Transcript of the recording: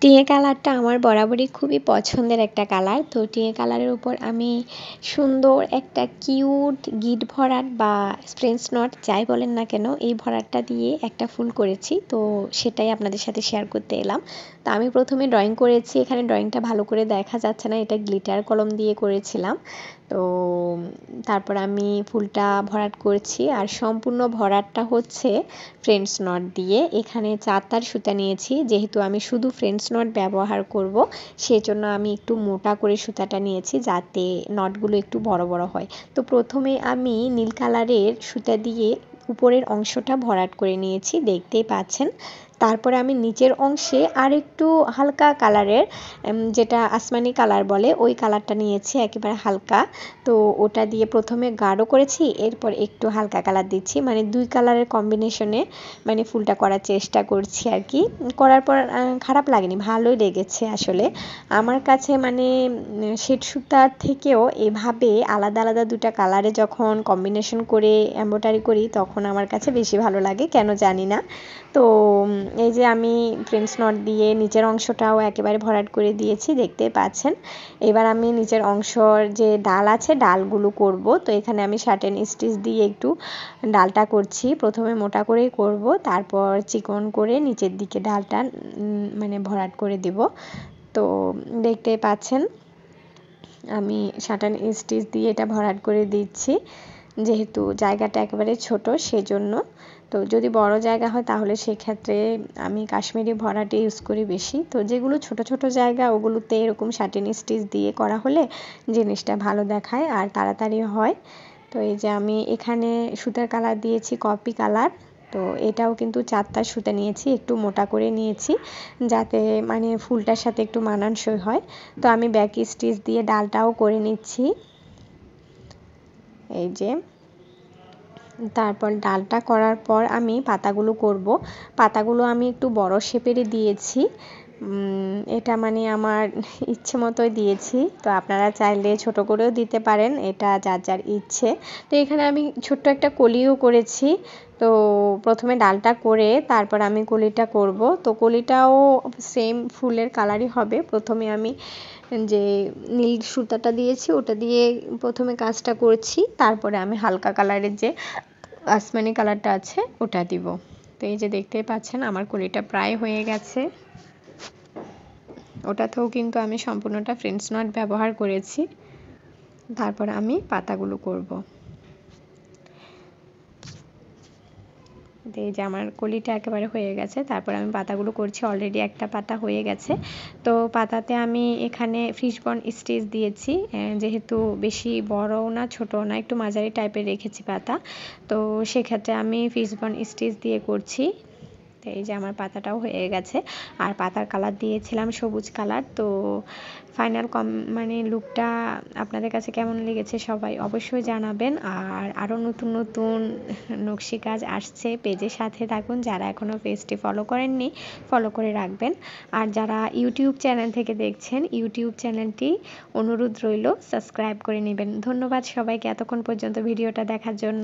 টিয়ে কালারটা আমার বরাবরই খুবই পছন্দের একটা কালার। তো টিয়ে কালারের উপর আমি সুন্দর একটা কিউট গিট ভরাট বা ফ্রেঞ্চ নট যাই বলেন না কেন এই ভরাটটা দিয়ে একটা ফুল করেছি। তো সেটাই আপনাদের সাথে শেয়ার করতে এলাম। তো আমি প্রথমে ড্রয়িং করেছি, এখানে ড্রয়িংটা ভালো করে দেখা যাচ্ছে না, এটা গ্লিটার কলম দিয়ে করেছিলাম। তো তারপর আমি ফুলটা ভরাট করছি আর সম্পূর্ণ ভরাটটা হচ্ছে ফ্রেঞ্চ নট দিয়ে। এখানে 4 তার সুতা নিয়েছি, যেহেতু আমি শুধু ফ্রেঞ্চ নট ব্যবহার করব সেজন্য আমি একটু মোটা করে সুতাটা নিয়েছি যাতে নটগুলো একটু বড় বড় হয়। তো প্রথমে আমি নীল কালারের সুতা দিয়ে উপরের অংশটা ভরাট করে নিয়েছি, দেখতেই পাচ্ছেন। তারপরে আমি নিচের অংশে আরেকটু হালকা কালারের যেটা আসমানি কালার বলে ওই কালারটা নিয়েছি, একেবারে হালকা। তো ওটা দিয়ে প্রথমে গাঢ় করেছি, এরপর একটু হালকা কালার দিচ্ছি, মানে 2 কালারের কম্বিনেশনে মানে ফুলটা করার চেষ্টা করছি আর কি। করার পর খারাপ লাগেনি, ভালোই লেগেছে আসলে আমার কাছে। মানে শেড সুতার থেকেও এভাবে আলাদা আলাদা 2টা কালারে যখন কম্বিনেশন করে এমব্রয়ডারি করি তখন আমার কাছে বেশি ভালো লাগে, কেন জানি না। তো এই যে আমি ফ্রেঞ্চ নট দিয়ে নিচের অংশটাও একেবারে ভরাট করে দিয়েছি, দেখতে পাচ্ছেন। এবার আমি নিচের অংশর যে ডাল আছে ডালগুলো করব। তো এখানে আমি শার্টেন স্টিচ দিয়ে একটু ডালটা করছি, প্রথমে মোটা করেই করব, তারপর চিকন করে নিচের দিকে ডালটা মানে ভরাট করে দিব। তো দেখতে পাচ্ছেন আমি শার্টেন স্টিচ দিয়ে এটা ভরাট করে দিচ্ছি, যেহেতু জায়গাটা একেবারে ছোট সেজন্য। তো যদি বড় জায়গা হয় তাহলে সেক্ষেত্রে আমি কাশ্মীরি ভরাট ইউজ করি বেশি। তো যেগুলো ছোট ছোট জায়গা ওগুলোতে এরকম শার্টেন স্টিচ দিয়ে করা হলে জিনিসটা ভালো দেখায় আর তাড়াতাড়ি হয়। তো এই যে আমি এখানে সুতার কালার দিয়েছি কপি কালার। তো এটাও কিন্তু 4 তার সুতা নিয়েছি, একটু মোটা করে নিয়েছি যাতে মানে ফুলটার সাথে একটু মানানসই হয়। তো আমি ব্যাক স্টিচ দিয়ে ডালটাও করে নিচ্ছি, এই যে। তারপর ডালটা করার পর আমি পাতাগুলো করব। পাতাগুলো আমি একটু বড় শেপেরই দিয়েছি, এটা মানে আমার ইচ্ছে মতোই দিয়েছি। তো আপনারা চাইলে ছোট করেও দিতে পারেন, এটা যার যার ইচ্ছে। তো এখানে আমি ছোট্ট একটা কলিও করেছি। তো প্রথমে ডালটা করে তারপর আমি কলিটা করব। তো কলিটাও সেম ফুলের কালারই হবে। প্রথমে আমি যে নীল সুতাটা দিয়েছি ওটা দিয়ে প্রথমে কাজটা করছি, তারপরে আমি হালকা কালারের যে আসমানি কালারটা আছে ওটা দিব। তো এই যে দেখতেই পাচ্ছেন আমার কলিটা প্রায় হয়ে গেছে। ওটাতেও কিন্তু আমি সম্পূর্ণটা ফ্রেঞ্চ নট ব্যবহার করেছি। তারপর আমি পাতাগুলো করব। এই যে আমার কলিটা একেবারে হয়ে গেছে, তারপর আমি পাতাগুলো করছি। অলরেডি একটা পাতা হয়ে গেছে। তো পাতাতে আমি এখানে ফিশবন স্টিচ দিয়েছি, যেহেতু বেশি বড়ও না ছোটও না, একটু মাঝারি টাইপের রেখেছি পাতা। তো সেক্ষেত্রে আমি ফিশবন স্টিচ দিয়ে করছি। তো এই যে আমার পাতাটাও হয়ে গেছে আর পাতার কালার দিয়েছিলাম সবুজ কালার। তো ফাইনাল মানে লুকটা আপনাদের কাছে কেমন লেগেছে সবাই অবশ্যই জানাবেন। আর আরও নতুন নতুন নকশি কাজ আসছে, পেজের সাথে থাকুন। যারা এখনও পেজটি ফলো করেননি ফলো করে রাখবেন। আর যারা ইউটিউব চ্যানেল থেকে দেখছেন ইউটিউব চ্যানেলটি অনুরোধ রইল সাবস্ক্রাইব করে নেবেন। ধন্যবাদ সবাইকে এতক্ষণ পর্যন্ত ভিডিওটা দেখার জন্য।